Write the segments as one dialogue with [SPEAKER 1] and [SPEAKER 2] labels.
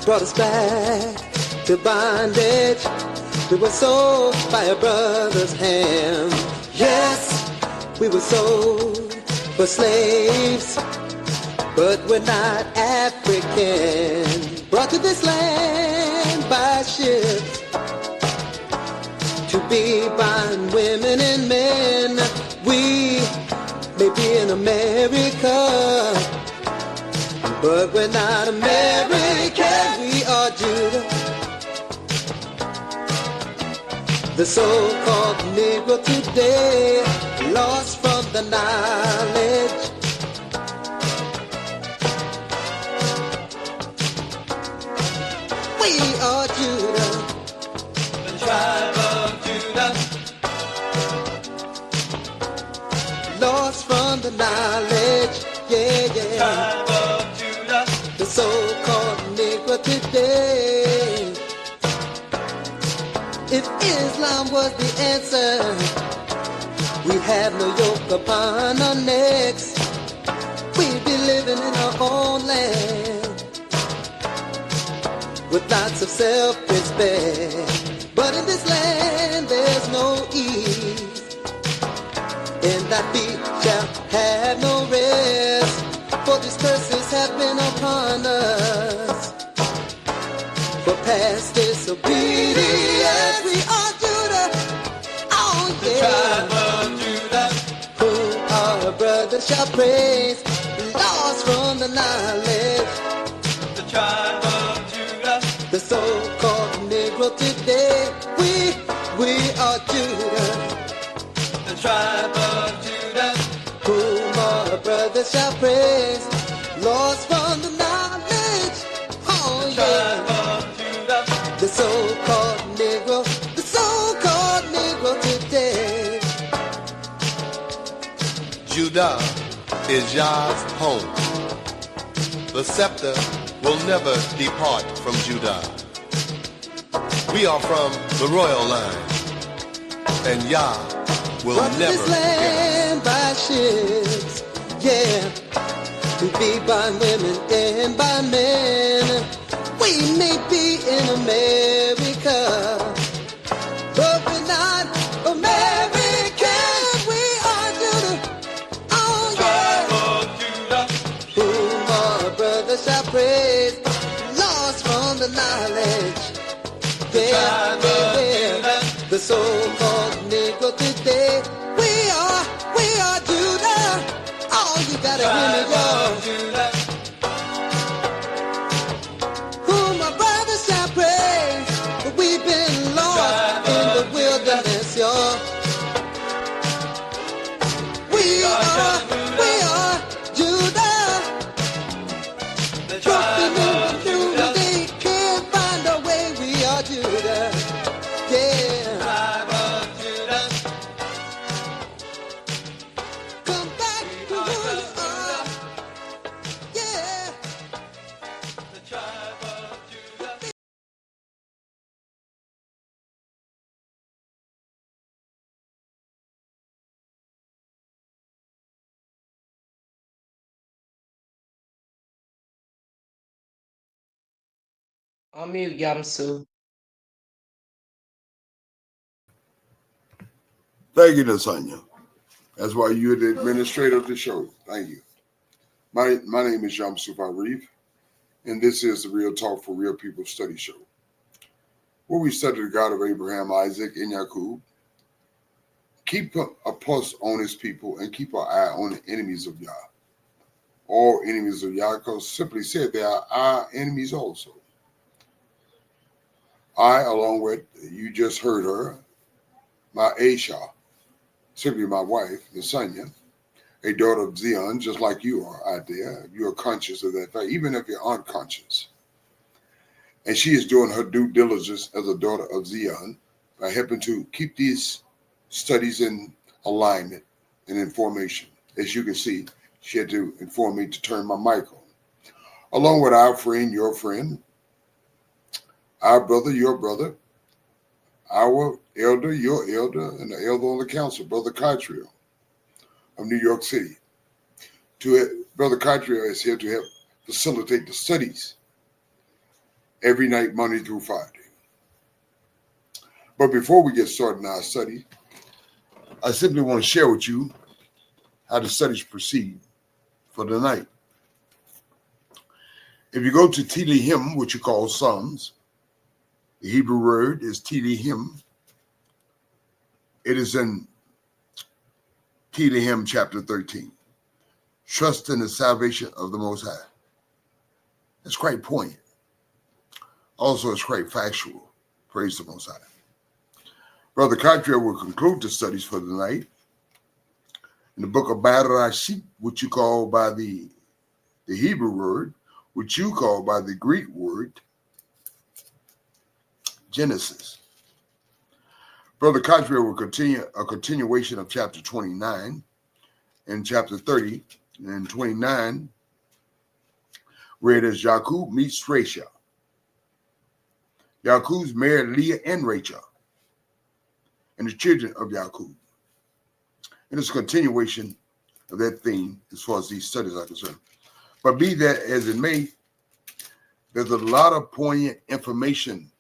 [SPEAKER 1] brought us back to bondage. We were sold by a brother's hand. Yes, we were sold for slaves, but we're not African. Brought to this land by ships to be bond women and men. We may be in America, but we're not American. We are Judah. The so-called Negro today, lost from the knowledge. We are Judah,
[SPEAKER 2] the tribe of Judah,
[SPEAKER 1] lost from the knowledge. Yeah,
[SPEAKER 2] the
[SPEAKER 1] yeah.
[SPEAKER 2] tribe of Judah,
[SPEAKER 1] The so-called Negro today. If Islam was the answer, we have no yoke upon our necks. We'd be living in our own land with lots of self-respect. But in this land there's no ease, and thy feet shall have no rest, for these curses have been upon us. For past disobedience, we are Judah. Oh
[SPEAKER 2] the
[SPEAKER 1] yeah.
[SPEAKER 2] tribe of Judah,
[SPEAKER 1] Whom our brothers shall praise, lost from the knowledge.
[SPEAKER 2] the tribe of Judah,
[SPEAKER 1] The so-called Negro today, we are Judah.
[SPEAKER 2] the tribe of Judah,
[SPEAKER 1] Whom our brothers shall praise, lost from the knowledge. Oh
[SPEAKER 2] the tribe
[SPEAKER 1] yeah.
[SPEAKER 2] of Judah,
[SPEAKER 1] The so-called Negro, the so-called Negro today.
[SPEAKER 3] Judah is Yah's home. The scepter will never depart from Judah. We are from the royal line, and Yah will
[SPEAKER 1] Brought to
[SPEAKER 3] never
[SPEAKER 1] this
[SPEAKER 3] give us.
[SPEAKER 1] land by ships, yeah, to be by women and by men. We may be in America, but we're not American. We are Judah, oh
[SPEAKER 2] tribe
[SPEAKER 1] yeah.
[SPEAKER 2] of Judah,
[SPEAKER 1] Whom our brothers shall praise, lost from the knowledge. Yeah,
[SPEAKER 2] tribe of
[SPEAKER 1] yeah.
[SPEAKER 2] Judah,
[SPEAKER 1] The so-called Negro today, we are Judah. Oh, you gotta hear me,
[SPEAKER 2] tribe
[SPEAKER 1] y'all.
[SPEAKER 2] of Judah,
[SPEAKER 1] Whom our brothers shall praise, but we've been lost in the wilderness, y'all. We are Judah.
[SPEAKER 2] the tribe of Judah,
[SPEAKER 1] They can't find a way. We are Judah. Yeah.
[SPEAKER 2] tribe of Judah,
[SPEAKER 1] Come back to who you are. Yeah.
[SPEAKER 2] the tribe of Judah.
[SPEAKER 4] Amil Yamsu.
[SPEAKER 5] Thank you, Nasanya. That's why you're the administrator of the show. Thank you. My name is Yamsuf Arif, and this is the Real Talk for Real People study show, where we study the God of Abraham, Isaac, and Jacob, keep a pulse on his people, and keep our eye on the enemies of Yah. All enemies of Yah, because simply said, they are our enemies also. I, along with, you just heard her, my Aisha, simply my wife, Nasanya, a daughter of Zion, just like you are out there. You are conscious of that fact, even if you're unconscious. And she is doing her due diligence as a daughter of Zion by helping to keep these studies in alignment and information. As you can see, she had to inform me to turn my mic on. Along with our friend, your friend, our brother, your brother, our elder, your elder, and the elder on the council, Brother Cottrell of New York City. Brother Cottrell is here to help facilitate the studies every night, Monday through Friday. But before we get started in our study, I simply want to share with you how the studies proceed for the night. If you go to Tehillim, which you call Psalms, the Hebrew word is Tehillim. It is in Tehillim chapter 13. Trust in the salvation of the Most High. It's quite poignant. Also, it's quite factual. Praise the Most High. Brother Cottrell will conclude the studies for the night in the book of Bereshit, which you call by the Hebrew word, which you call by the Greek word Genesis. Brother Cottrell will continue a continuation of chapter 29 and chapter 30 and 29, where it is Jacob meets Rachel. Jacob's married Leah and Rachel, and the children of Jacob. And it's a continuation of that theme as far as these studies are concerned. But be that as it may, there's a lot of poignant information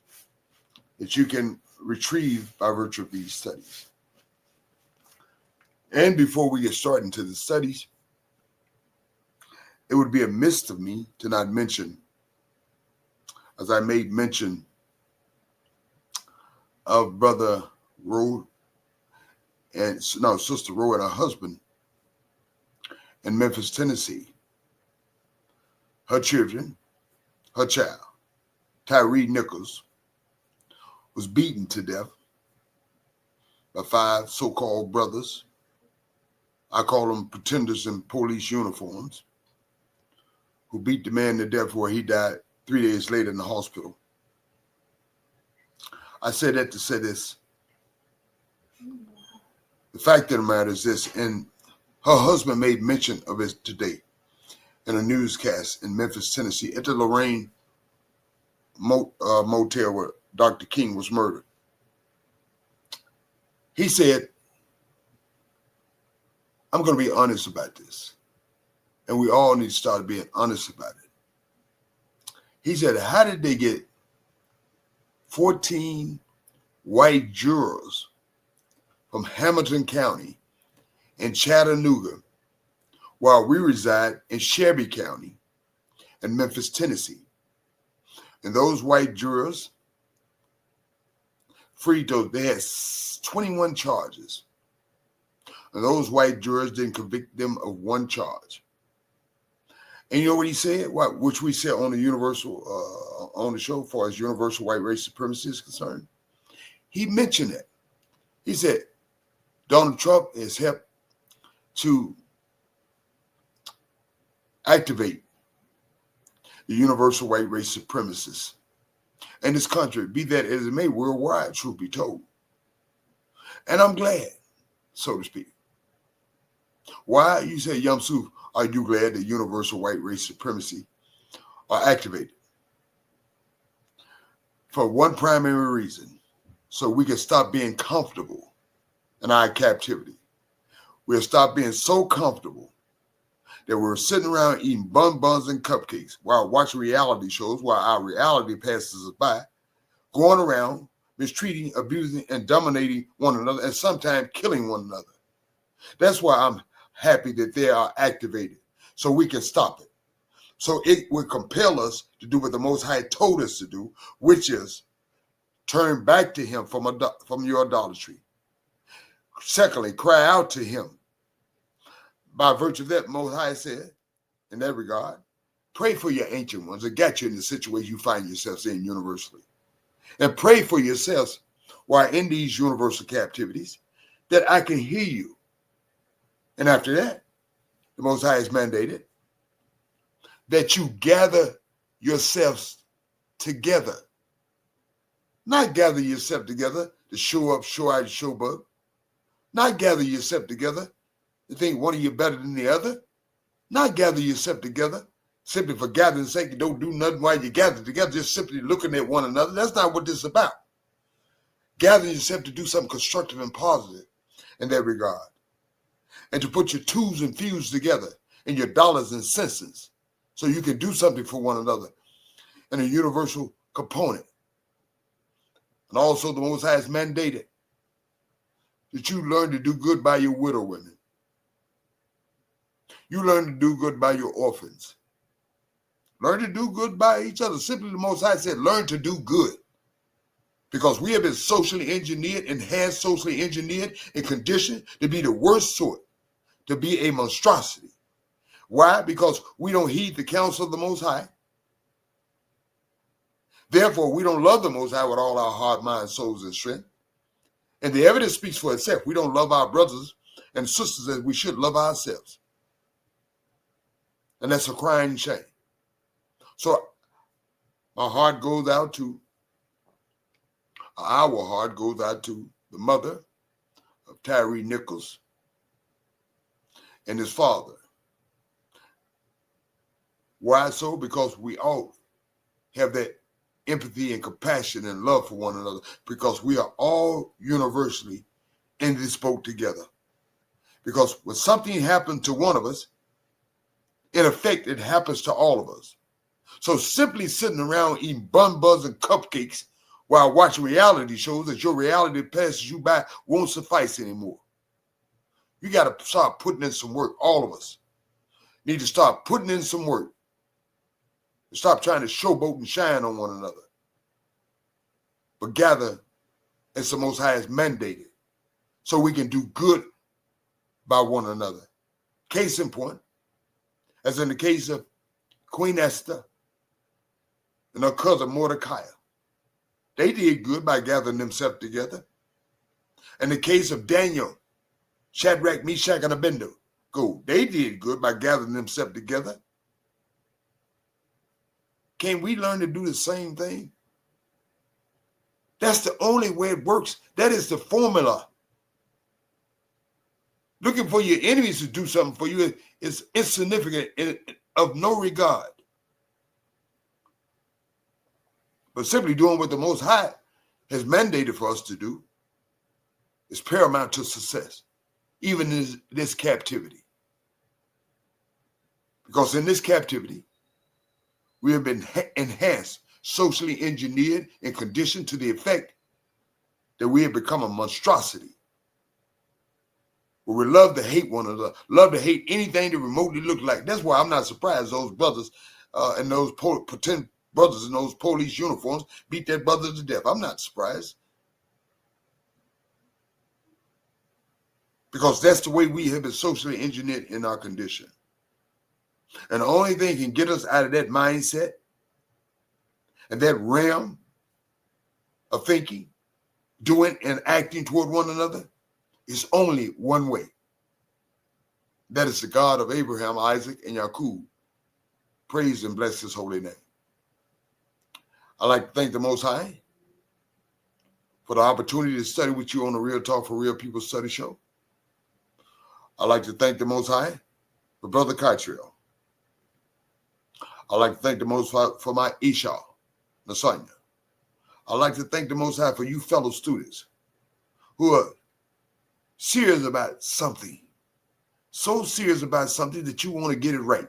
[SPEAKER 5] that you can retrieve by virtue of these studies. And before we get started into the studies, it would be amiss of me to not mention, as I made mention of Brother Roe Sister Roe and her husband in Memphis, Tennessee. Her children, her child, Tyree Nichols, was beaten to death by 5 so-called brothers. I call them pretenders in police uniforms, who beat the man to death where he died 3 days later in the hospital. I say that to say this. The fact of the matter is this, and her husband made mention of it today in a newscast in Memphis, Tennessee, at the Lorraine motel where Dr. King was murdered. He said, I'm going to be honest about this. And we all need to start being honest about it. He said, how did they get 14 white jurors from Hamilton County in Chattanooga while we reside in Shelby County in Memphis, Tennessee? And those white jurors freed those. They had 21 charges. And those white jurors didn't convict them of 1 charge. And you know what he said? Which we said on the on the show, as far as universal white race supremacy is concerned. He mentioned it. He said, Donald Trump has helped to activate the universal white race supremacists in this country, be that as it may, worldwide, truth be told. And I'm glad, so to speak. Why? You say, Yamsuf, are you glad that universal white race supremacy are activated? For one primary reason, so we can stop being comfortable in our captivity. We'll stop being so comfortable that we're sitting around eating bonbons and cupcakes while watching reality shows, while our reality passes us by, going around mistreating, abusing, and dominating one another, and sometimes killing one another. That's why I'm happy that they are activated, so we can stop it. So it would compel us to do what the Most High told us to do, which is turn back to him from your idolatry. Secondly, cry out to him. By virtue of that, Most High said, in that regard, pray for your ancient ones that got you in the situation you find yourselves in universally. And pray for yourselves while in these universal captivities that I can hear you. And after that, the Most High has mandated that you gather yourselves together. Not gather yourself together to show up, show out, show bug. Not gather yourself together to think one of you better than the other. Not gather yourself together simply for gathering's sake. You don't do nothing while you gather together, just simply looking at one another. That's not what this is about. Gathering yourself to do something constructive and positive in that regard. And to put your twos and fews together and your dollars and cents so you can do something for one another in a universal component. And also the Most High has mandated that you learn to do good by your widow women. You learn to do good by your orphans. Learn to do good by each other. Simply the Most High said, learn to do good. Because we have been socially engineered, enhanced, socially engineered, and conditioned to be the worst sort, to be a monstrosity. Why? Because we don't heed the counsel of the Most High. Therefore, we don't love the Most High with all our heart, mind, souls, and strength. And the evidence speaks for itself. We don't love our brothers and sisters as we should love ourselves. And that's a crying shame. So our heart goes out to the mother of Tyree Nichols and his father. Why so? Because we all have that empathy and compassion and love for one another, because we are all universally in this boat together. Because when something happens to one of us, in effect, it happens to all of us. So simply sitting around eating bun buns and cupcakes while watching reality shows as your reality passes you by won't suffice anymore. You got to start putting in some work. All of us need to start putting in some work. Stop trying to showboat and shine on one another, but gather as the Most High has mandated so we can do good by one another. Case in point, as in the case of Queen Esther and her cousin Mordecai. They did good by gathering themselves together. In the case of Daniel, Shadrach, Meshach, and Abednego, they did good by gathering themselves together. Can we learn to do the same thing? That's the only way it works. That is the formula. Looking for your enemies to do something for you is insignificant and of no regard. But simply doing what the Most High has mandated for us to do is paramount to success, even in this captivity. Because in this captivity, we have been enhanced, socially engineered, and conditioned to the effect that we have become a monstrosity. Where we love to hate one another, love to hate anything that remotely looks like. That's why I'm not surprised those brothers and those pretend brothers in those police uniforms beat their brothers to death. I'm not surprised. Because that's the way we have been socially engineered in our condition. And the only thing can get us out of that mindset and that realm of thinking, doing and acting toward one another is only one way. That is the God of Abraham, Isaac, and Jacob. Praise and bless his holy name. I'd like to thank the Most High for the opportunity to study with you on the Real Talk for Real People study show. I'd like to thank the Most High for Brother Cottrell. I'd like to thank the Most High for my Isha, Nasanya. I'd like to thank the Most High for you fellow students who are serious about something, so serious about something that you want to get it right.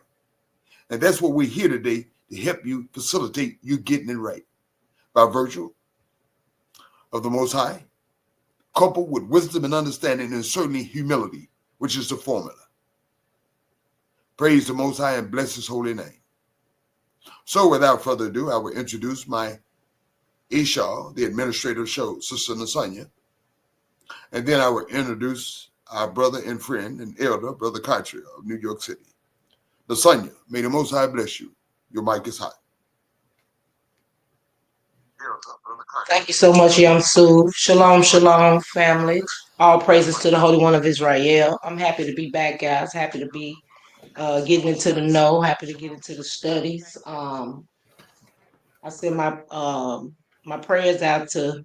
[SPEAKER 5] And that's what we're here today to help you facilitate you getting it right by virtue of the Most High, coupled with wisdom and understanding and certainly humility, which is the formula. Praise the Most High and bless his holy name. So without further ado, I will introduce my Isha, the administrator of the show, Sister Nasanya. And then I will introduce our brother and friend and elder, Brother Cottrell of New York City. Nasanya, may the Most High bless you. Your mic is hot.
[SPEAKER 4] Thank you so much, Yamsu. Shalom, shalom, family. All praises to the Holy One of Israel. I'm happy to be back, guys. Happy to be getting into the know. Happy to get into the studies. I send my prayers out to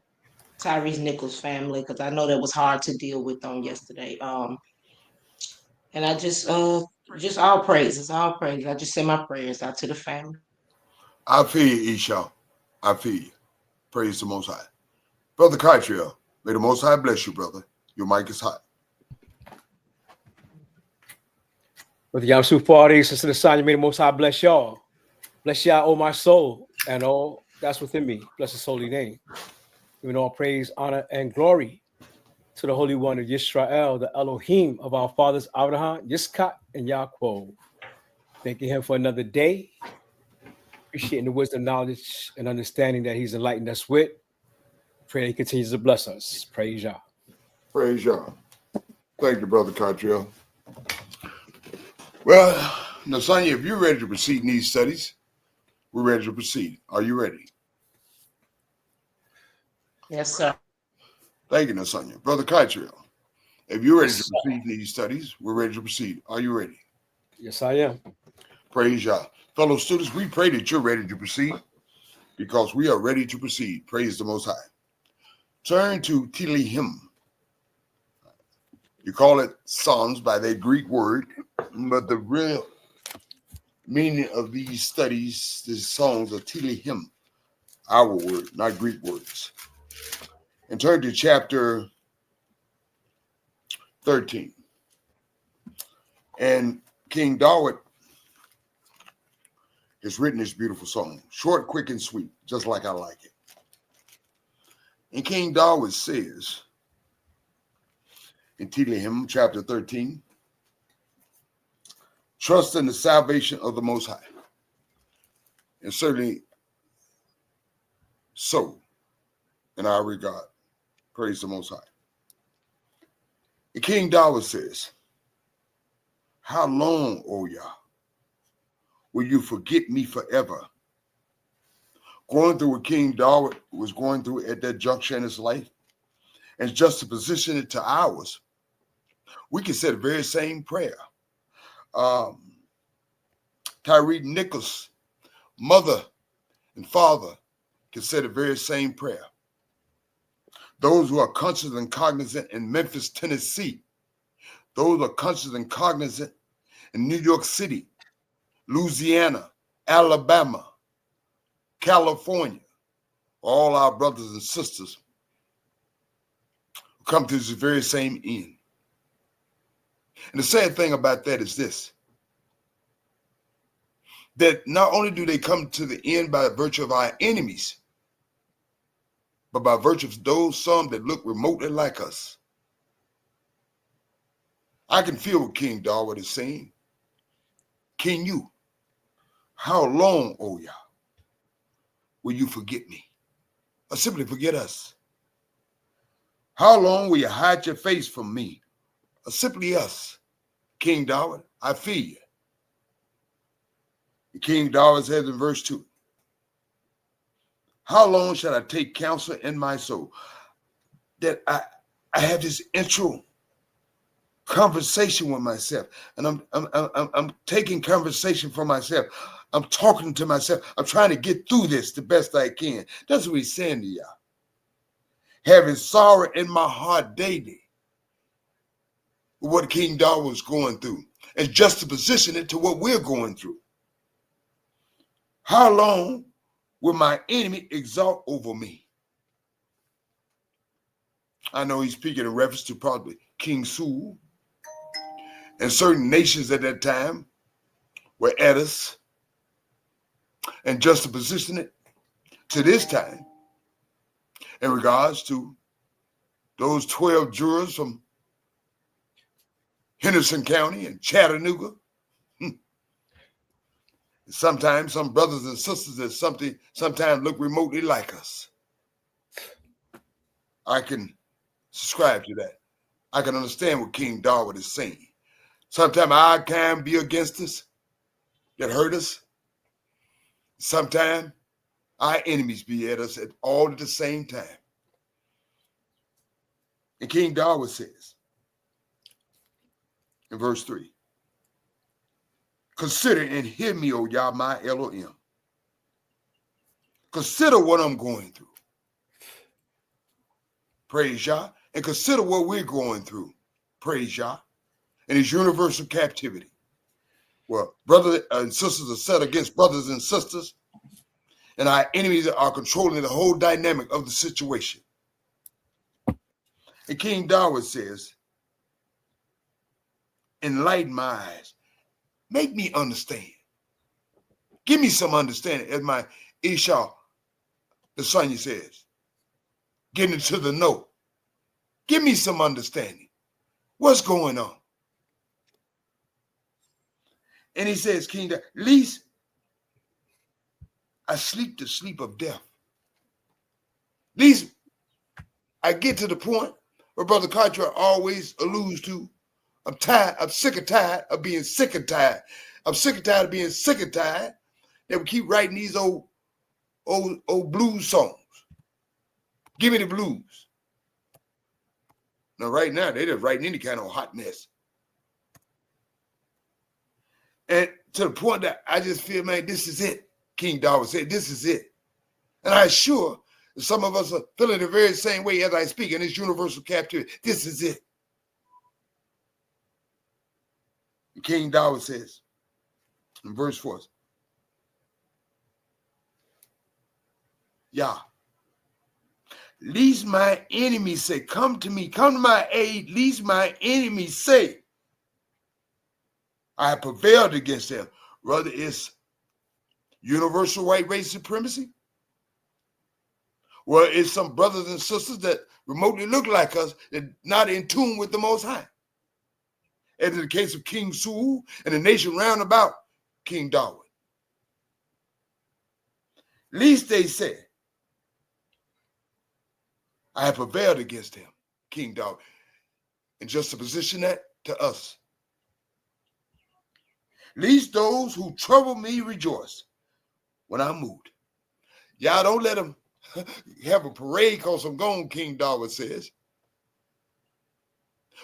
[SPEAKER 4] Tyrese Nichols' family because I know that was hard to deal with on yesterday. And I just all praises, all praises. I just send my prayers out to the family.
[SPEAKER 5] I feel you, Isha. I feel you. Praise the Most High. Brother Cottrell, may the Most High bless you, brother. Your mic is hot.
[SPEAKER 6] Brother Yamsu Fadi, Sister Nasanya, may the Most High bless y'all. Bless y'all, oh my soul, and all that's within me. Bless his holy name. Giving all praise, honor, and glory to the Holy One of Yisrael, the Elohim of our fathers, Abraham, Yitzchak, and Yaakov. Thanking him for another day. Appreciating the wisdom, knowledge, and understanding that he's enlightened us with. Pray that he continues to bless us. Praise Yah.
[SPEAKER 5] Praise Yah. Thank you, Brother Cottrell. Well, Nasanya, if you're ready to proceed in these studies, we're ready to proceed. Are you ready?
[SPEAKER 4] Yes, sir.
[SPEAKER 5] Thank you, Nasanya. Brother Cottrell, if you're ready
[SPEAKER 6] Yes,
[SPEAKER 5] to proceed in these studies, we're ready to proceed. Are you ready?
[SPEAKER 6] Yes, I am.
[SPEAKER 5] Praise Yah. Fellow students, we pray that you're ready to proceed because we are ready to proceed. Praise the Most High. Turn to Tilihim. You call it Psalms by that Greek word, but the real meaning of these studies, these songs, are Tilihim, our word, not Greek words. And turn to chapter 13. And King David has written this beautiful song, short, quick, and sweet, just like I like it. And King David says in Tehillim chapter 13, trust in the salvation of the Most High. And certainly so in our regard. Praise the Most High. And King David says, how long, O Yah, will you forget me forever? Going through what King David was going through at that juncture in his life, and just to position it to ours, we can say the very same prayer. Tyree Nichols' mother and father can say the very same prayer. Those who are conscious and cognizant in Memphis, Tennessee, those who are conscious and cognizant in New York City, Louisiana, Alabama, California, all our brothers and sisters come to this very same end. And the sad thing about that is this, that not only do they come to the end by virtue of our enemies, but by virtue of those some that look remotely like us. I can feel what King David is saying. Can you? How long, O Yah, will you forget me? Or simply forget us? How long will you hide your face from me? Or simply us? King David, I feel you. And King David says in verse 2, how long shall I take counsel in my soul? That I have this intro conversation with myself, and I'm taking conversation for myself. I'm talking to myself. I'm trying to get through this the best I can. That's what he's saying to y'all. Having sorrow in my heart daily. What King David was going through, and just to position it to what we're going through. How long will my enemy exalt over me? I know he's speaking in reference to probably King Saul and certain nations at that time were at us. And just to position it to this time in regards to those 12 jurors from Henderson County and Chattanooga. Sometimes some brothers and sisters that sometimes look remotely like us. I can subscribe to that. I can understand what King David is saying. Sometimes our kind be against us that hurt us. Sometimes our enemies be at us all at the same time. And King David says in verse 3, consider and hear me, O Yah, my Elohim. Consider what I'm going through. Praise Yah. And consider what we're going through. Praise Yah. And his universal captivity. Well, brothers and sisters are set against brothers and sisters, and our enemies are controlling the whole dynamic of the situation. And King David says, enlighten my eyes. Make me understand. Give me some understanding as my Esau the Sonia says, getting into the know. Give me some understanding. What's going on? And he says, King, at least I sleep the sleep of death. At least I get to the point where Brother Carter always alludes to, I'm tired, I'm sick and tired of being sick and tired. I'm sick and tired of being sick and tired that we keep writing these old blues songs. Give me the blues. Now, right now, they're just writing any kind of hot mess. And to the point that I just feel, man, this is it. King Darwin said, this is it. And I'm sure that some of us are feeling the very same way as I speak in this universal captivity. This is it. And King Darwin says in verse 4, Yah, lest my enemies say, come to me, come to my aid, lest my enemies say, I have prevailed against them. Whether it's universal white race supremacy, or it's some brothers and sisters that remotely look like us that not in tune with the Most High. As in the case of King Saul and the nation round about King Darwin. Least they said, I have prevailed against him, King Darwin. And just to position that to us. Least those who trouble me rejoice when I'm moved. Y'all don't let them have a parade because I'm gone, King Darwin says.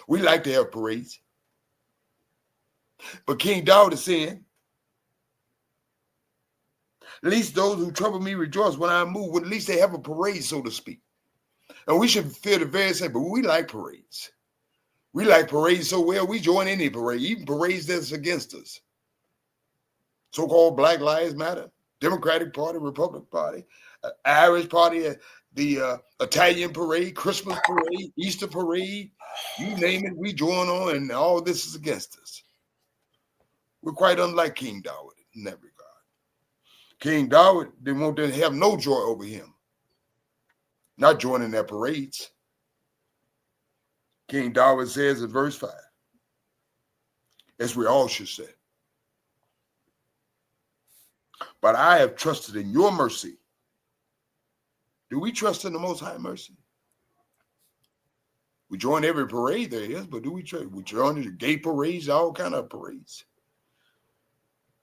[SPEAKER 5] We like to have parades. But King Darwin is saying, at least those who trouble me rejoice when I move. At least they have a parade, so to speak. And we should feel the very same, but we like parades. We like parades so well, we join any parade, even parades that's against us. So-called Black Lives Matter, Democratic Party, Republican Party, Irish Party, the Italian parade, Christmas parade, Easter parade, you name it, we join on, and all this is against us. We're quite unlike King Darwin in that regard. King Darwin didn't want to have no joy over him, not joining their parades. King Darwin says in verse 5, as we all should say, but I have trusted in your mercy. Do we trust in the Most High mercy? We join every parade there is, but do we trust? We join the gay parades, all kind of parades.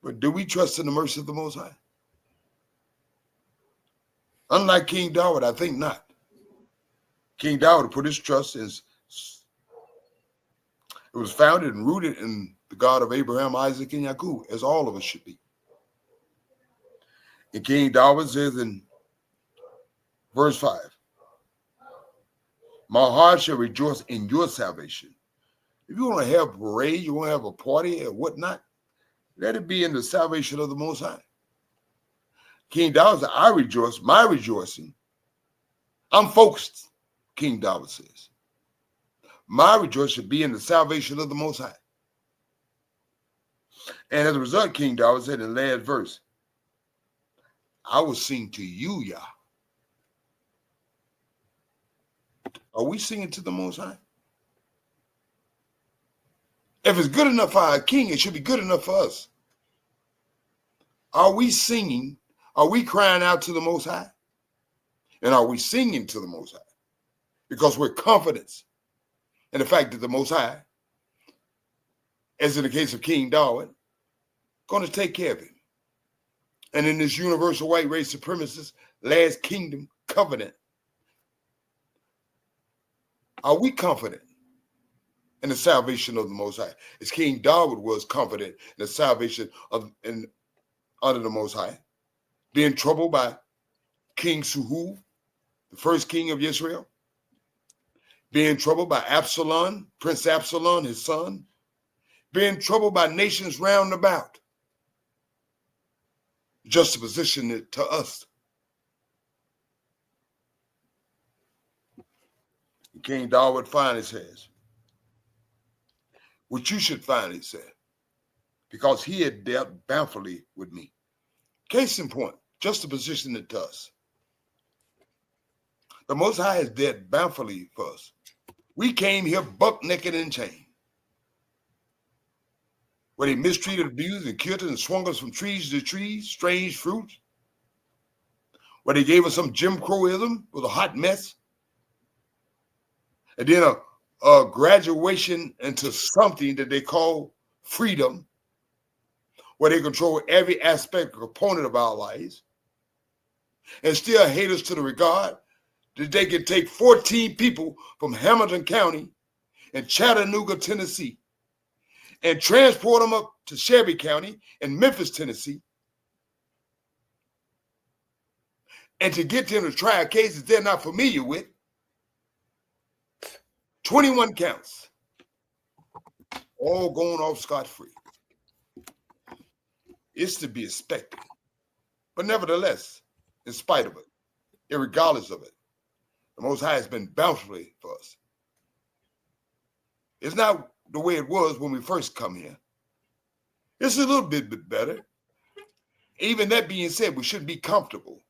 [SPEAKER 5] But do we trust in the mercy of the Most High? Unlike King Darwin, I think not. King Darwin put his trust in, it was founded and rooted in the God of Abraham, Isaac, and Jacob, as all of us should be. And King Darwin says in verse 5, my heart shall rejoice in your salvation. If you want to have a parade, you want to have a party or whatnot, let it be in the salvation of the Most High. King Darwin said, I rejoice, my rejoicing. I'm focused, King Darwin says. My rejoicing should be in the salvation of the Most High. And as a result, King Darwin said in the last verse, I will sing to you, Yah. Are we singing to the Most High? If it's good enough for our king, it should be good enough for us. Are we singing? Are we crying out to the Most High? And are we singing to the Most High? Because we're confident in the fact that the Most High, as in the case of King Darwin, going to take care of him. And in this universal white race supremacist last kingdom covenant, are we confident in the salvation of the Most High? As King Darwin was confident in the salvation of under the Most High, being troubled by King Saul, the first king of Israel, being troubled by Absalom, Prince Absalom, his son, being troubled by nations round about, just to position it to us. King Darwin finally says, which you should finally say, because he had dealt bountifully with me. Case in point, just to position it to us. The Most High has dealt bountifully for us. We came here buck naked and chained, where they mistreated, abused, and killed us and swung us from trees to trees, strange fruits, where they gave us some Jim Crowism with a hot mess, and then a graduation into something that they call freedom, where they control every aspect, component of our lives, and still hate us to the regard that they can take 14 people from Hamilton County and Chattanooga, Tennessee, and transport them up to Shelby County in Memphis, Tennessee, and to get them to try cases they're not familiar with. 21 counts, all going off scot-free. It's to be expected. But nevertheless, in spite of it, irregardless of it, the Most High has been bountifully for us. It's not the way it was when we first come here. It's a little bit better. Even that being said, we shouldn't be comfortable.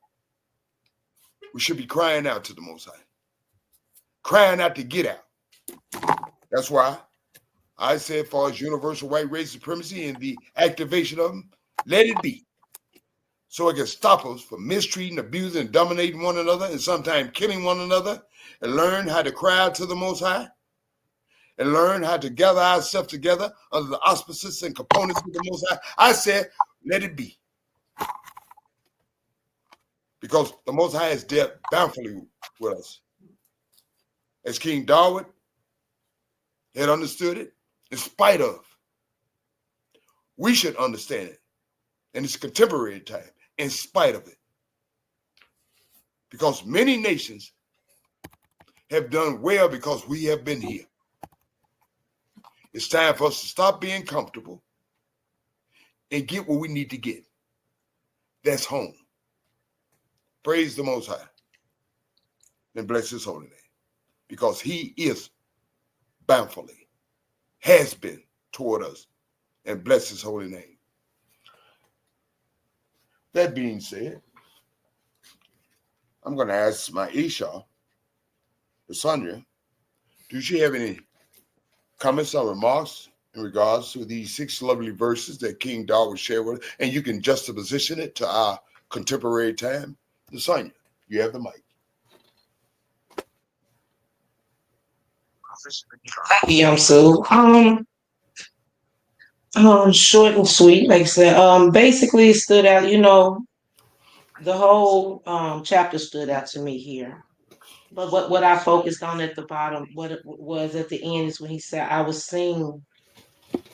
[SPEAKER 5] We should be crying out to the Most High, crying out to get out. That's why I said, as far as universal white race supremacy and the activation of them, let it be. So it can stop us from mistreating, abusing, and dominating one another, and sometimes killing one another, and learn how to cry out to the Most High, and learn how to gather ourselves together under the auspices and components of the Most High. I said, let it be. Because the Most High has dealt bountifully with us. As King Darwin had understood it, in spite of, we should understand it in its contemporary time, in spite of it. Because many nations have done well because we have been here. It's time for us to stop being comfortable and get what we need to get. That's home. Praise the Most High and bless his holy name, because he is bountifully, has been toward us, and bless his holy name. That being said, I'm going to ask my Isha, Sonia, do she have any comments or remarks in regards to these 6 lovely verses that King Darwin shared with us? And you can juxtaposition it to our contemporary time. Sonia, you have the mic.
[SPEAKER 4] Thank you, Yamsu. Short and sweet, like I said. Basically it stood out, the whole chapter stood out to me here. But what I focused on at the bottom, what it was at the end, is when he said, I will sing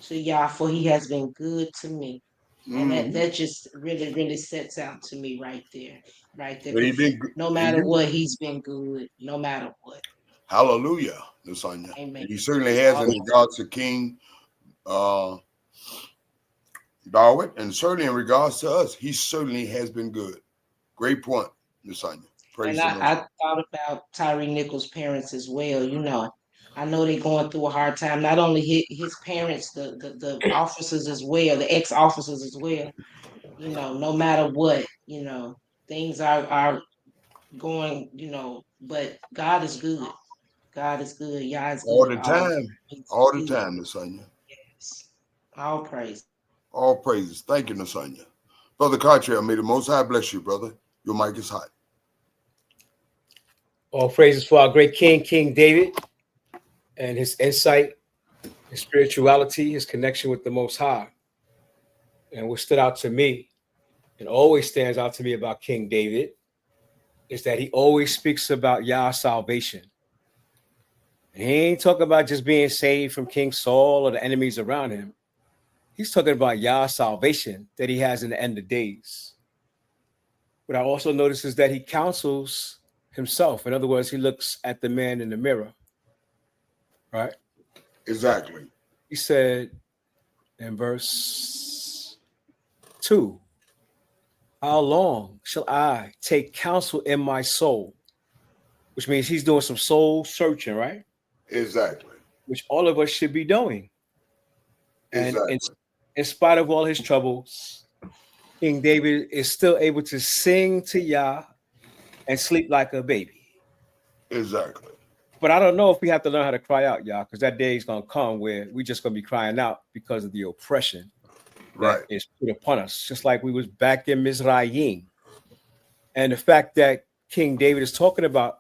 [SPEAKER 4] to Yah, for he has been good to me. And that just really, really sets out to me right there. Right there.
[SPEAKER 5] But he
[SPEAKER 4] 'Cause
[SPEAKER 5] been,
[SPEAKER 4] no matter what, he's been good. No matter what.
[SPEAKER 5] hallelujah, Sonia.
[SPEAKER 4] Amen.
[SPEAKER 5] He certainly has in regards to King Darwin, and certainly in regards to us, he certainly has been good. Great point, Sonia. Praise
[SPEAKER 4] And
[SPEAKER 5] the Lord.
[SPEAKER 4] I thought about Tyree Nichols' parents as well. I know they're going through a hard time. Not only his parents, the officers as well, the ex-officers as well. No matter what, things are going, but God is good. God is good. Yah is
[SPEAKER 5] All
[SPEAKER 4] good
[SPEAKER 5] the
[SPEAKER 4] all the time.
[SPEAKER 5] time.
[SPEAKER 4] He's
[SPEAKER 5] All the
[SPEAKER 4] good.
[SPEAKER 5] time, Sonia.
[SPEAKER 4] Yes. All praise.
[SPEAKER 5] All praises. Thank you, Sonia. Brother Cartrell, may the Most High bless you, brother. Your mic is hot.
[SPEAKER 6] All praises for our great King, King David, and his insight, his spirituality, his connection with the Most High. And what stood out to me, and always stands out to me about King David, is that he always speaks about Yah's salvation. And he ain't talking about just being saved from King Saul or the enemies around him. He's talking about Yah's salvation that he has in the end of days. What I also notice is that he counsels himself. In other words, he looks at the man in the mirror, right?
[SPEAKER 5] Exactly.
[SPEAKER 6] He said in verse 2, how long shall I take counsel in my soul? Which means he's doing some soul searching, right?
[SPEAKER 5] Exactly.
[SPEAKER 6] Which all of us should be doing. And
[SPEAKER 5] Exactly.
[SPEAKER 6] in spite of all his troubles, King David is still able to sing to Yah and sleep like a baby.
[SPEAKER 5] Exactly.
[SPEAKER 6] But I don't know if we have to learn how to cry out, y'all, because that day is gonna come where we just gonna be crying out because of the oppression that
[SPEAKER 5] Right.
[SPEAKER 6] is put upon us, just like we was back in Mizraim. And the fact that King David is talking about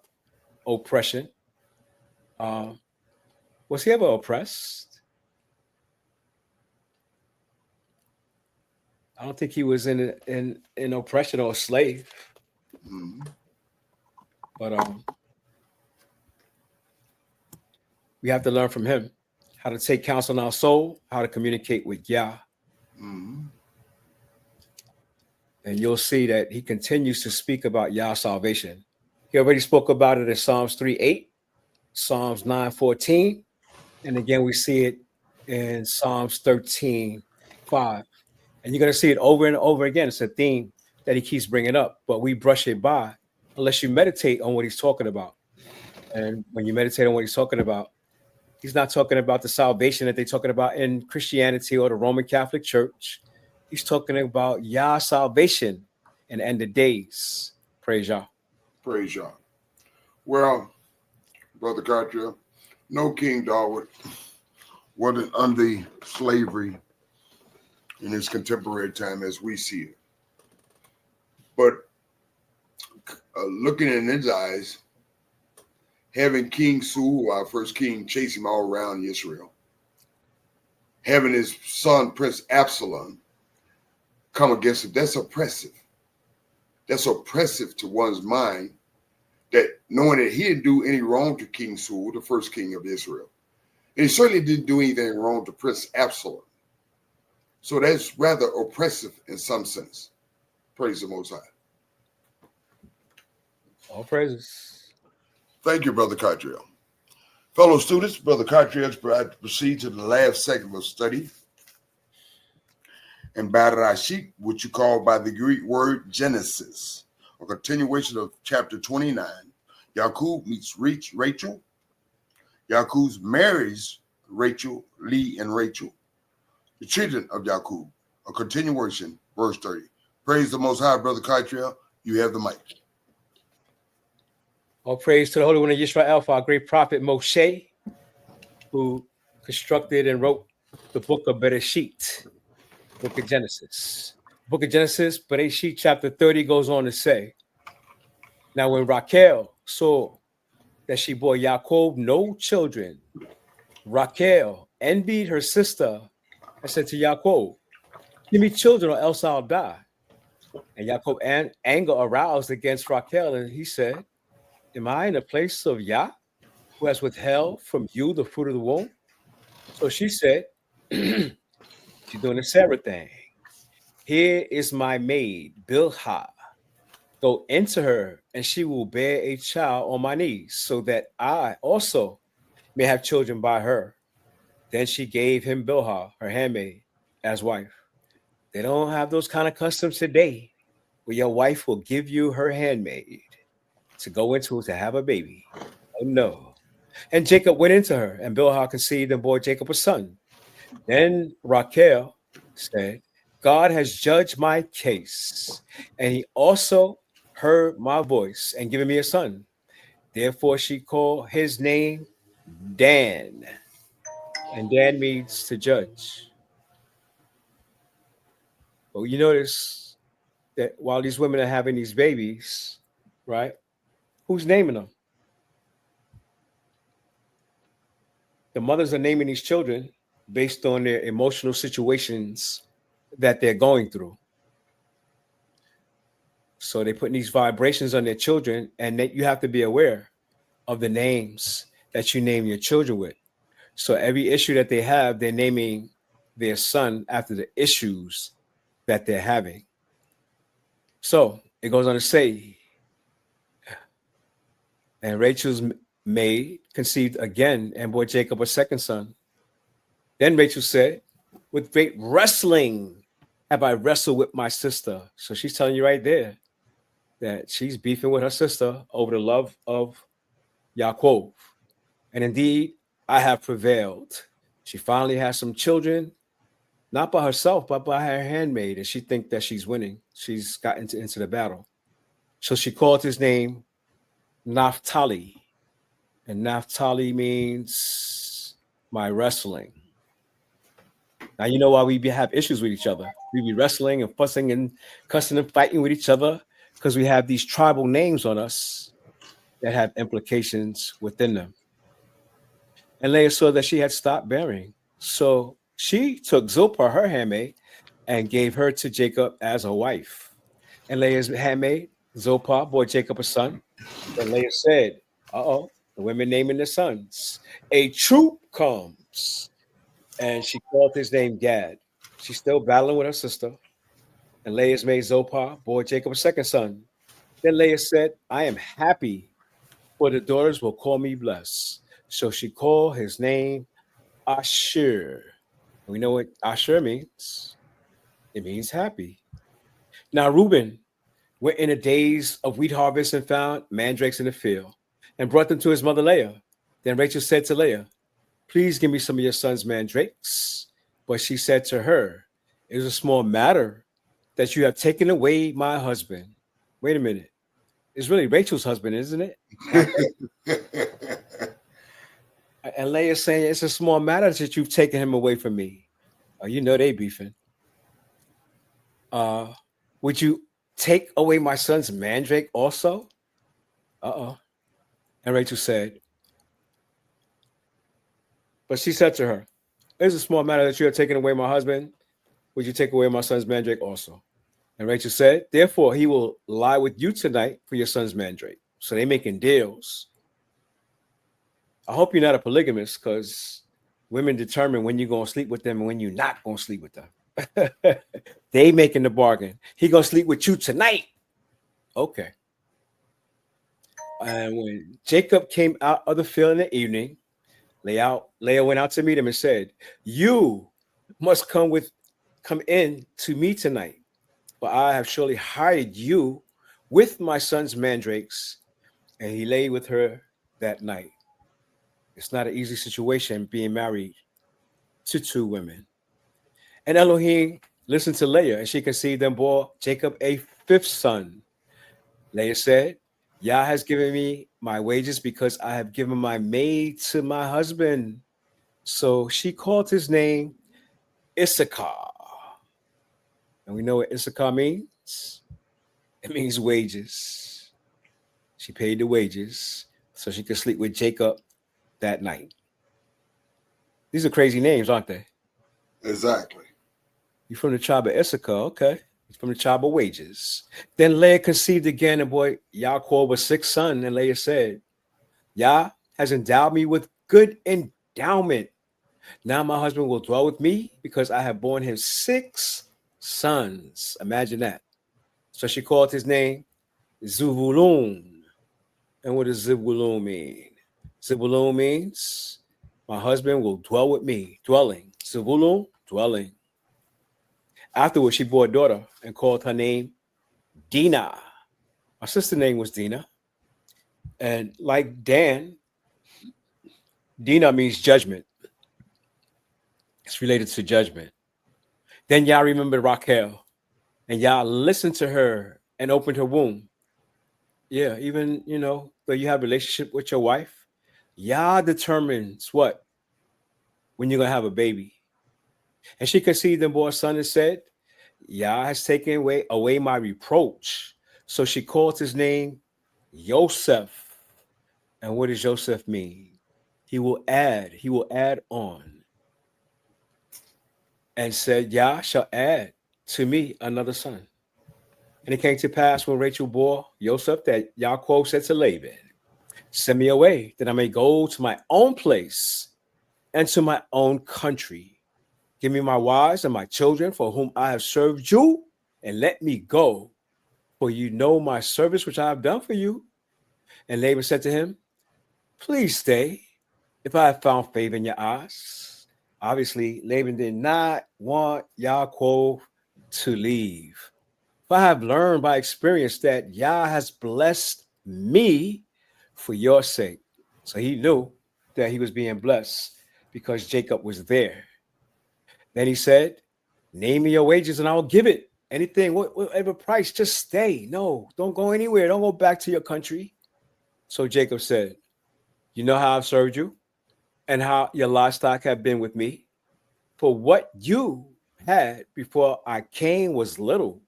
[SPEAKER 6] oppression, um, was he ever oppressed? I don't think he was in oppression or a slave.
[SPEAKER 5] Mhm.
[SPEAKER 6] But we have to learn from him how to take counsel in our soul, how to communicate with Yah.
[SPEAKER 5] Mhm.
[SPEAKER 6] And you'll see that he continues to speak about Yah's salvation. He already spoke about it in Psalms 3:8, Psalms 9:14, and again we see it in Psalms 13:5. And you're going to see it over and over again. It's a theme that he keeps bringing up, but we brush it by unless you meditate on what he's talking about. And when you meditate on what he's talking about, he's not talking about the salvation that they're talking about in Christianity or the Roman Catholic Church. He's talking about Yah's salvation and end of days. Praise Yah.
[SPEAKER 5] Praise Yah. Well, Brother Carter, no King David wasn't under slavery in his contemporary time as we see it. But looking in his eyes, having King Saul, our first king, chase him all around Israel, having his son, Prince Absalom, come against him, that's oppressive. That's oppressive to one's mind, that knowing that he didn't do any wrong to King Saul, the first king of Israel. And he certainly didn't do anything wrong to Prince Absalom. So that's rather oppressive in some sense. Praise the Most High.
[SPEAKER 6] All praises.
[SPEAKER 5] Thank you, Brother Cartriel. Fellow students, Brother Cartriel proceed to the last segment of study in Barashit, which you call by the Greek word Genesis, a continuation of chapter 29. Yaakov meets Rachel. Yaakov marries Rachel, Leah, and Rachel, the children of Yaakov, a continuation, verse 30. Praise the Most High, Brother Cartriel. You have the mic.
[SPEAKER 6] All praise to the Holy One of Israel for our great prophet Moshe, who constructed and wrote the book of Bereshit, book of Genesis. Book of Genesis, Bereshit chapter 30 goes on to say, now when Rachel saw that she bore Yaakov no children, Rachel envied her sister and said to Yaakov, give me children or else I'll die. And Yaakov anger aroused against Rachel, and he said, am I in the place of Yah, who has withheld from you the fruit of the womb? So she said, she's doing the Sarah thing. Here is my maid, Bilhah. Go into her, and she will bear a child on my knees, so that I also may have children by her. Then she gave him Bilhah, her handmaid, as wife. They don't have those kind of customs today, where your wife will give you her handmaid to go into to have a baby. Oh no. And Jacob went into her, and Bilhah conceived and bore Jacob a son. Then Rachel said, God has judged my case, and he also heard my voice and given me a son. Therefore she called his name Dan, and Dan means to judge. But you notice that while these women are having these babies, right, who's naming them? The mothers are naming these children based on their emotional situations that they're going through. So they're putting these vibrations on their children, and that you have to be aware of the names that you name your children with. So every issue that they have, they're naming their son after the issues that they're having. So it goes on to say, and Rachel's maid conceived again and bore Jacob a second son. Then Rachel said, with great wrestling have I wrestled with my sister. So she's telling you right there that she's beefing with her sister over the love of Yaakov. And indeed, I have prevailed. She finally has some children, not by herself, but by her handmaid. And she thinks that she's winning. She's gotten into the battle. So she called his name Naphtali. and Naphtali means my wrestling. Now you know why have issues with each other. We be wrestling and fussing and cussing and fighting with each other because we have these tribal names on us that have implications within them. And Leah saw that she had stopped bearing. So she took Zilpah, her handmaid, and gave her to Jacob as a wife. And Leah's handmaid, Zilpah, bore Jacob a son. And Leah said, uh-oh, the women naming their sons. A troop comes. And she called his name Gad. She's still battling with her sister. And Leah's maid Zilpah bore Jacob a second son. Then Leah said, I am happy, for the daughters will call me blessed. So she called his name Asher. We know what Asher means. It means happy. Now Reuben went in the days of wheat harvest and found mandrakes in the field and brought them to his mother Leah. Then Rachel said to Leah, please give me some of your son's mandrakes. But she said to her, it is a small matter that you have taken away my husband. Wait a minute. It's really Rachel's husband, isn't it? And Leah's saying it's a small matter that you've taken him away from me. You know they beefing. Would you take away my son's mandrake also? And Rachel said, but she said to her, it's a small matter that you have taken away my husband. Would you take away my son's mandrake also? And Rachel said, therefore, he will lie with you tonight for your son's mandrake. So they making deals. I hope you're not a polygamist, because women determine when you're going to sleep with them and when you're not going to sleep with them. They making the bargain. He going to sleep with you tonight. Okay. And when Jacob came out of the field in the evening, Leah went out to meet him and said, you must come in to me tonight, for I have surely hired you with my son's mandrakes. And he lay with her that night. It's not an easy situation being married to two women. And Elohim listened to Leah, and she conceived and bore Jacob a fifth son. Leah said, Yah has given me my wages because I have given my maid to my husband. So she called his name Issachar. And we know what Issachar means. It means wages. She paid the wages so she could sleep with Jacob that night. These are crazy names, aren't they?
[SPEAKER 5] Exactly.
[SPEAKER 6] You're from the tribe of Issachar, okay. He's from the tribe of wages. Then Leah conceived again, and boy, Yaakov was sixth son, and Leah said, Yah has endowed me with good endowment. Now my husband will dwell with me because I have borne him 6 sons. Imagine that. So she called his name Zebulun. And what does Zebulun mean? Zebulun means my husband will dwell with me. Dwelling. Zebulun, dwelling. Afterwards, she bore a daughter and called her name Dinah. My sister's name was Dinah. And like Dan, Dinah means judgment. It's related to judgment. Then Yah remembered Raquel, and Yah listened to her and opened her womb. Yeah, even, though you have a relationship with your wife, Yah determines what? When you're going to have a baby. And she conceived and bore a son and said, Yah has taken away my reproach. So she called his name Yosef. And what does Joseph mean? He will add on. And said, Yah shall add to me another son. And it came to pass when Rachel bore Joseph that Yaakov said to Laban, send me away that I may go to my own place and to my own country. Give me my wives and my children for whom I have served you, and let me go, for you know my service which I have done for you. And Laban said to him, please stay, if I have found favor in your eyes. Obviously, Laban did not want Yaakov to leave. For I have learned by experience that Yah has blessed me for your sake. So he knew that he was being blessed because Jacob was there. Then he said, name me your wages and I'll give it. Anything, whatever price, just stay. No, don't go anywhere. Don't go back to your country. So Jacob said, You know how I've served you and how your livestock have been with me. For what you had before I came was little,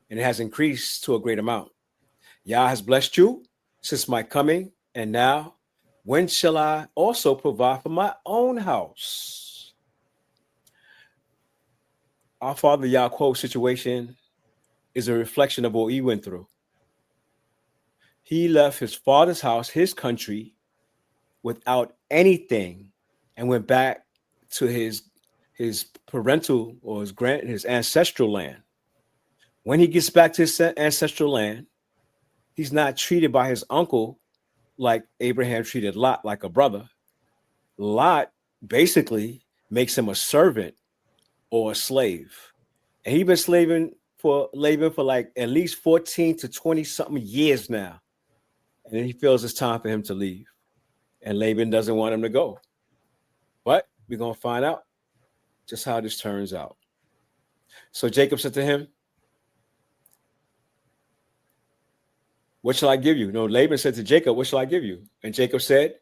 [SPEAKER 6] and it has increased to a great amount. Yah has blessed you since my coming, and now when shall I also provide for my own house? Our father Yaquo's situation is a reflection of what he went through. He left his father's house, his country, without anything, and went back to his parental or his ancestral land. When he gets back to his ancestral land, he's not treated by his uncle like Abraham treated Lot, like a brother. Lot basically makes him a servant or a slave. And he's been slaving for Laban for like at least 14 to 20 something years now. And then he feels it's time for him to leave. And Laban doesn't want him to go. But we're going to find out just how this turns out. So Jacob said to him, what shall I give you? No, Laban said to Jacob, what shall I give you? And Jacob said,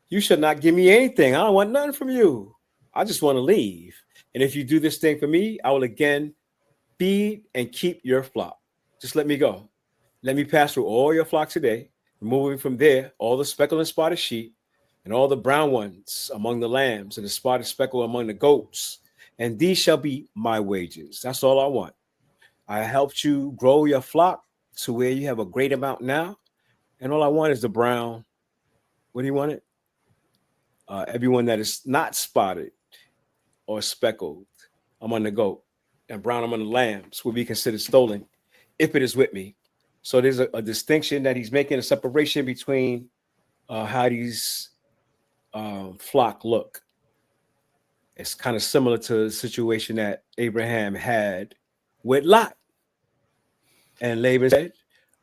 [SPEAKER 6] you should not give me anything. I don't want nothing from you. I just want to leave. And if you do this thing for me, I will again feed and keep your flock. Just let me go. Let me pass through all your flock today, removing from there all the speckled and spotted sheep and all the brown ones among the lambs and the spotted speckle among the goats. And these shall be my wages. That's all I want. I helped you grow your flock to where you have a great amount now. And all I want is the brown. What do you want it? Everyone that is not spotted or speckled among the goat and brown among the lambs will be considered stolen if it is with me. So there's a distinction that he's making, a separation between how these flock look. It's kind of similar to the situation that Abraham had with Lot. And Laban said,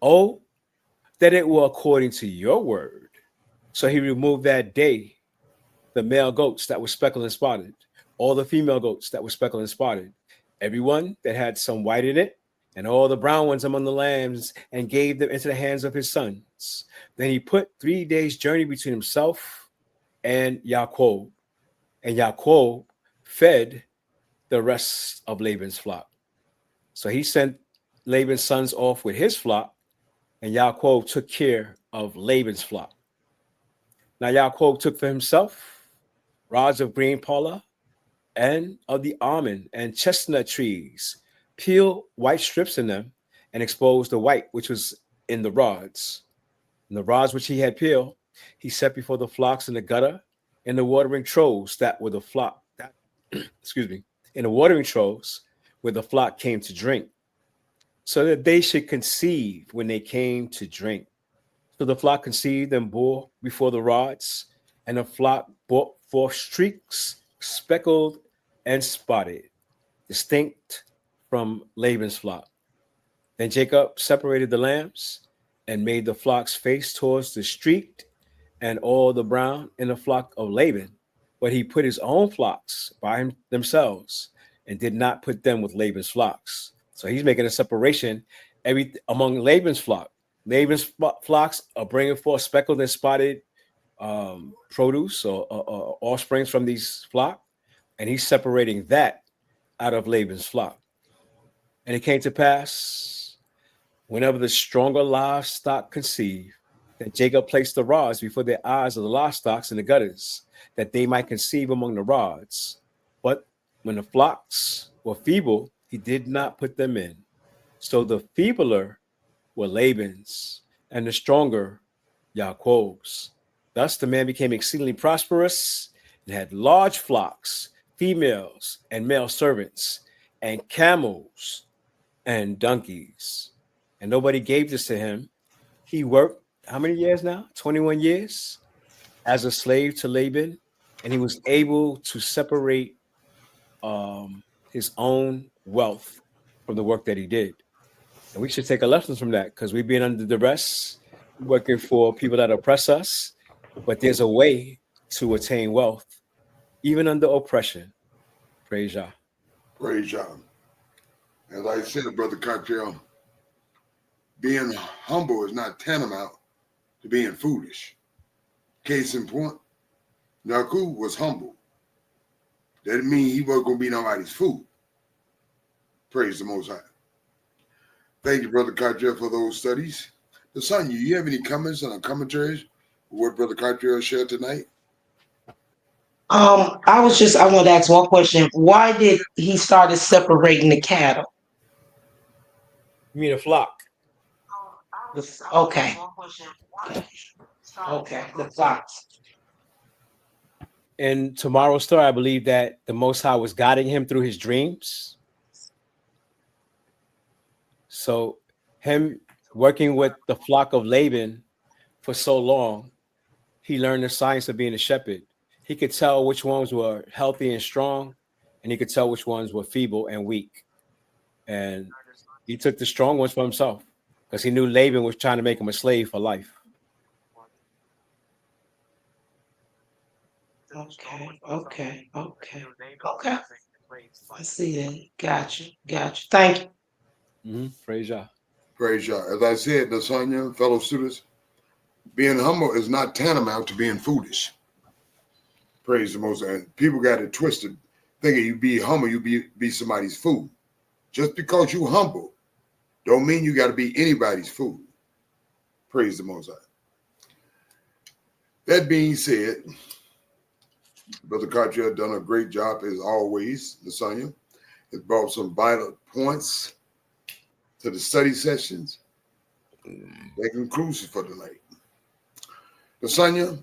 [SPEAKER 6] oh, that it were according to your word. So he removed that day the male goats that were speckled and spotted, all the female goats that were speckled and spotted, everyone that had some white in it, and all the brown ones among the lambs, and gave them into the hands of his sons. Then he put 3 days' journey between himself and Yaquob, and Yaquob fed the rest of Laban's flock. So he sent Laban's sons off with his flock, and Yaquob took care of Laban's flock. Now Yaquob took for himself rods of green paula and of the almond and chestnut trees, peel white strips in them, and expose the white which was in the rods. And the rods which he had peeled, he set before the flocks in the gutter, in the watering troughs that were the flock. In the watering troughs where the flock came to drink, so that they should conceive when they came to drink. So the flock conceived and bore before the rods, and the flock brought forth streaks, speckled and spotted, distinct from Laban's flock. Then Jacob separated the lambs and made the flocks face towards the streaked and all the brown in the flock of Laban. But he put his own flocks by themselves and did not put them with Laban's flocks. So he's making a separation among Laban's flock. Laban's flocks are bringing forth speckled and spotted produce or offsprings from these flock, and he's separating that out of Laban's flock. And it came to pass, whenever the stronger livestock conceived, that Jacob placed the rods before the eyes of the livestock in the gutters, that they might conceive among the rods. But when the flocks were feeble, he did not put them in. So the feebler were Laban's, and the stronger Yaqub's. Thus the man became exceedingly prosperous and had large flocks, females and male servants, and camels and donkeys. And nobody gave this to him. He worked how many years now? 21 years as a slave to Laban, and he was able to separate his own wealth from the work that he did. And we should take a lesson from that, because we've been under duress, working for people that oppress us. But there's a way to attain wealth, even under oppression. Praise Yah.
[SPEAKER 5] Praise Yah. As I said, Brother Cocktail, being humble is not tantamount to being foolish. Case in point, Yakub was humble. That didn't mean he wasn't going to be nobody's food. Praise the Most High. Thank you, Brother Cartier, for those studies. The son, you have any comments on commentaries with what Brother Cartier shared tonight?
[SPEAKER 4] I wanted to ask one question. Why did he started separating the cattle?
[SPEAKER 6] You mean a flock?
[SPEAKER 4] Okay. Okay, the flocks.
[SPEAKER 6] In tomorrow's story, I believe that the Most High was guiding him through his dreams. So him working with the flock of Laban for so long, he learned the science of being a shepherd. He could tell which ones were healthy and strong, and he could tell which ones were feeble and weak. And he took the strong ones for himself because he knew Laban was trying to make him a slave for life.
[SPEAKER 4] Okay. I see that. Gotcha. Thank you.
[SPEAKER 6] Praise Yah.
[SPEAKER 5] Praise Yah. As I said, Lasagna, fellow students, being humble is not tantamount to being foolish. Praise the Most High. People got it twisted, thinking you be humble, you be somebody's fool. Just because you humble, don't mean you got to be anybody's fool. Praise the Most High. That being said, Brother Cartier done a great job as always, Lasagna. It brought some vital points to the study sessions. They're conclusive for tonight. Lasagna,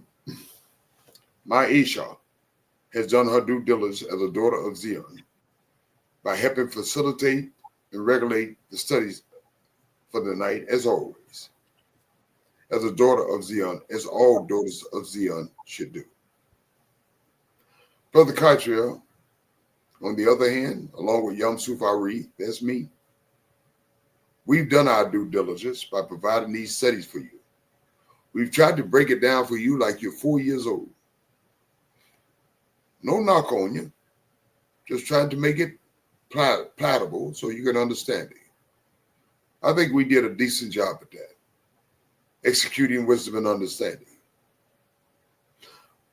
[SPEAKER 5] my Isha, has done her due diligence as a daughter of Zion by helping facilitate and regulate the studies for the night as always. As a daughter of Zion, as all daughters of Zion should do. Brother Cartier, on the other hand, along with Yom Sufari, that's me, we've done our due diligence by providing these studies for you. We've tried to break it down for you like you're 4 years old. No knock on you, just trying to make it palatable so you can understand it. I think we did a decent job at that, executing wisdom and understanding.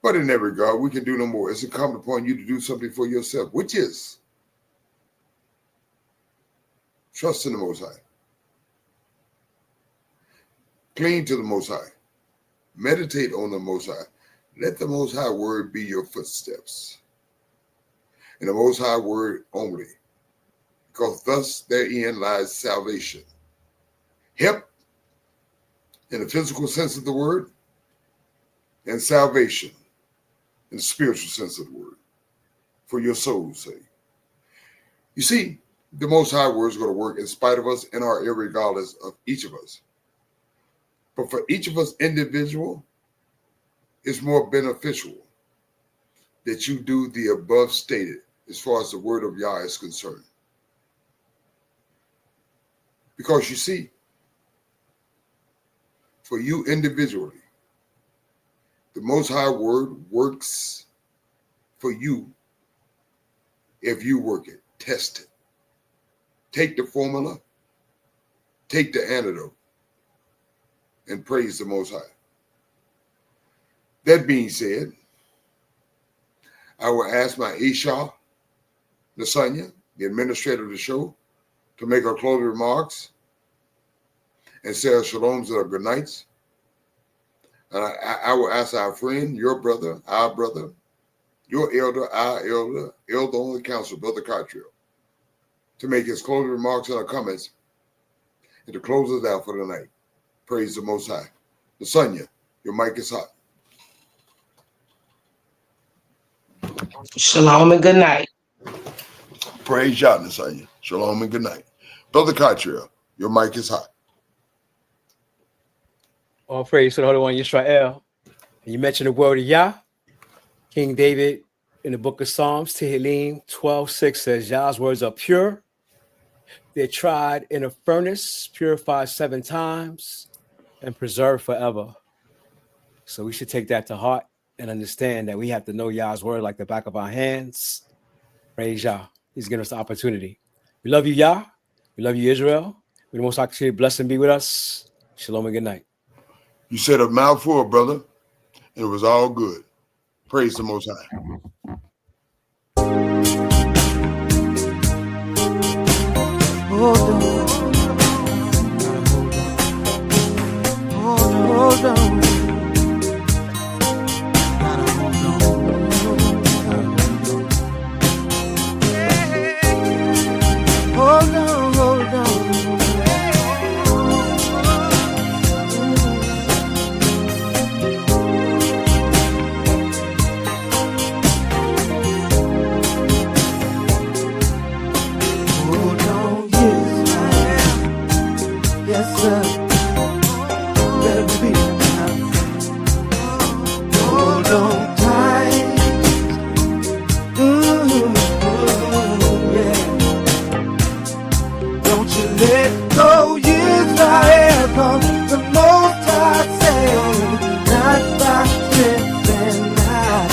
[SPEAKER 5] But in that regard, we can do no more. It's incumbent upon you to do something for yourself, which is trust in the Most High. Cling to the Most High. Meditate on the Most High. Let the Most High word be your footsteps. And the Most High word only. Because thus therein lies salvation. Help in the physical sense of the word, and salvation in the spiritual sense of the word, for your soul's sake. You see, the Most High word is going to work in spite of us and our irregardless of each of us. But for each of us individual, it's more beneficial that you do the above stated as far as the word of Yah is concerned. Because you see, for you individually, the Most High word works for you if you work it, test it. Take the formula, take the antidote, and praise the Most High. That being said, I will ask my Isha, Lasagna, the administrator of the show, to make her closing remarks and say her shaloms and her good nights. And I will ask our friend, your brother, our brother, your elder, our elder on the council, Brother Cartier, to make his closing remarks and comments and to close us out for the night. Praise the Most High. Lasagna, your mic is hot.
[SPEAKER 4] Shalom and good night.
[SPEAKER 5] Praise Yah, Lasagna. Shalom and good night. Brother Cartier, your mic is hot.
[SPEAKER 6] All praise to the Holy One, Yisrael. And you mentioned the word of Yah. King David in the book of Psalms, Tehillim 12:6 says, Yah's words are pure. They're tried in a furnace, purified 7 times, and preserved forever. So we should take that to heart and understand that we have to know Yah's word like the back of our hands. Praise Yah. He's given us the opportunity. We love you, Yah. We love you, Israel. We the Most High continue to bless and be with us. Shalom and good night.
[SPEAKER 5] You said a mouthful, brother. and it was all good. Praise the Most High.
[SPEAKER 1] Hold on. Hold on. Hold on, hold on. Hold on, yes, I am. Yes, sir. Better believe it now. Hold on tight. Yeah. Don't you let go, Israel, 'cause the Most High said, not by strength and might,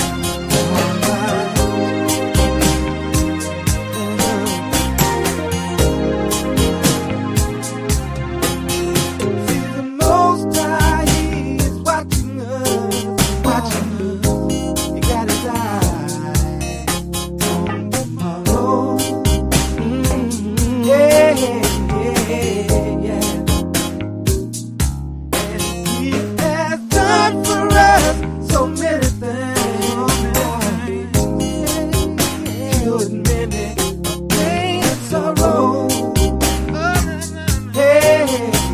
[SPEAKER 1] See, the Most High, He is watching us, watching us. You gotta die on tomorrow. Yeah, yeah, yeah. And He has done for us so many things. Cured many pain and sorrow. Yeah,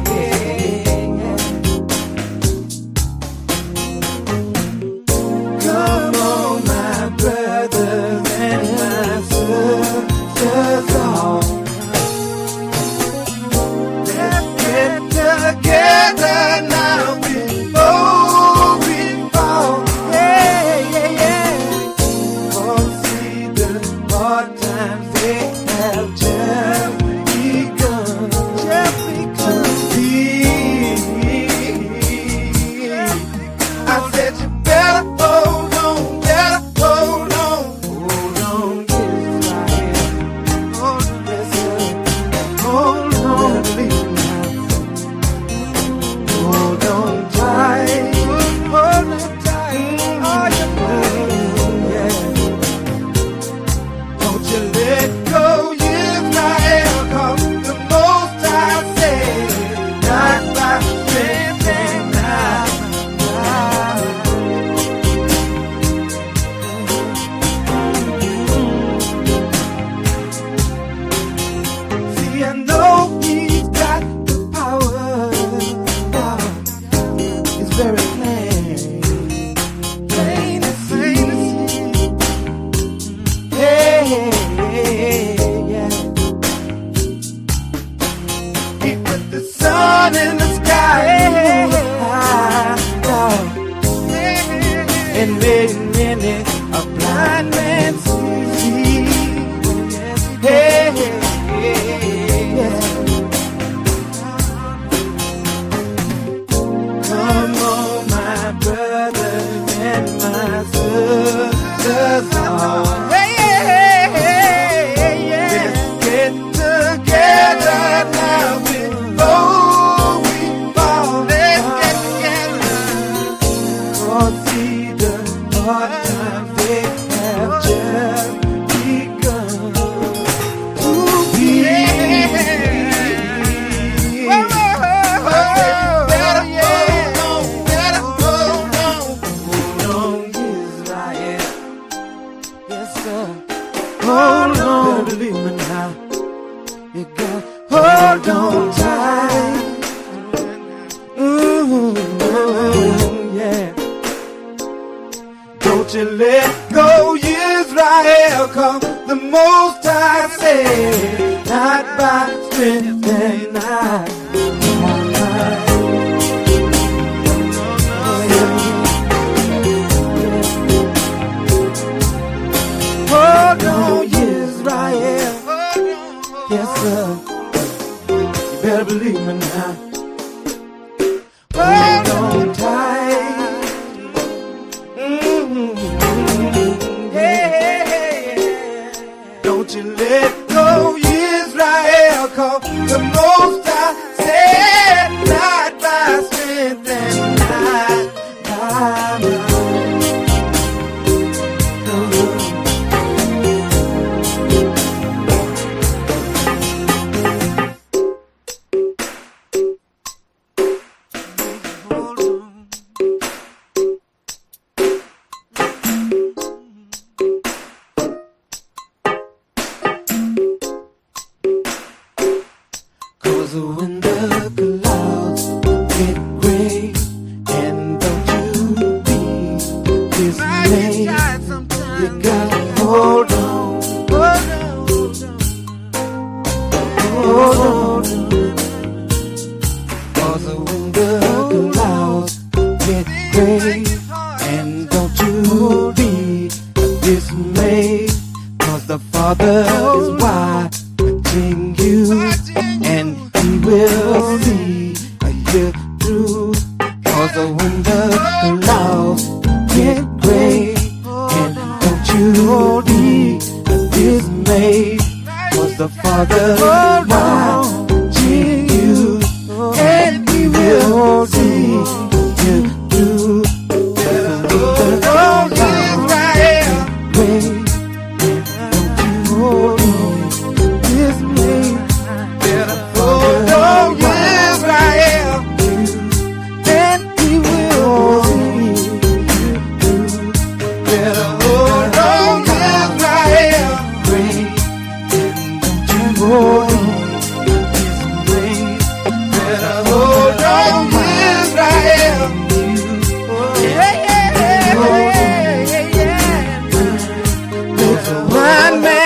[SPEAKER 1] yeah, yeah. Come on, my brothers and my sisters, all. Let's get together now before we fall. Yeah, yeah, yeah. Oh, see the hard times they have just begun. Just begun. I said you better hold on, better hold on. Hold on, Israel. Hold on, yes, sir. Hold on, believe me now. Hold on tight. Hold on tight. Oh, yeah. Don't you let go, Israel, 'cause the Most High said, not by strength and might. See, I know He's got the power. It's very plain. Plain to see. Yeah, yeah. He put the sun in the sky. And made many a blind man see. Hey, yeah. Come on, my brothers and my sisters, all. Let's get together now before we fall. Let's get together. Oh, see the hard times they have just begun. Ooh, yeah. Better hold on, better hold on. Hold on, Israel. Yes, sir. Hold on, believe me now. You got hold on tight. Yeah. Don't you let go, Israel, 'cause the Most High said, not by strength and might. Hold on, Israel. Yes, sir. You better believe me now. Hold on tight. Yeah. Don't you let go, Israel, 'cause the Most High said, not by strength and might, by might. 'Cause when the clouds get gray, and don't you be dismayed, you gotta hold on, hold on. 'Cause when the clouds get gray, and don't you be dismayed, 'cause the Father is watching you, and He will see you through. 'Cause when the clouds get gray, and don't you be dismayed, 'cause the Father is watching you, and He will see you through. One man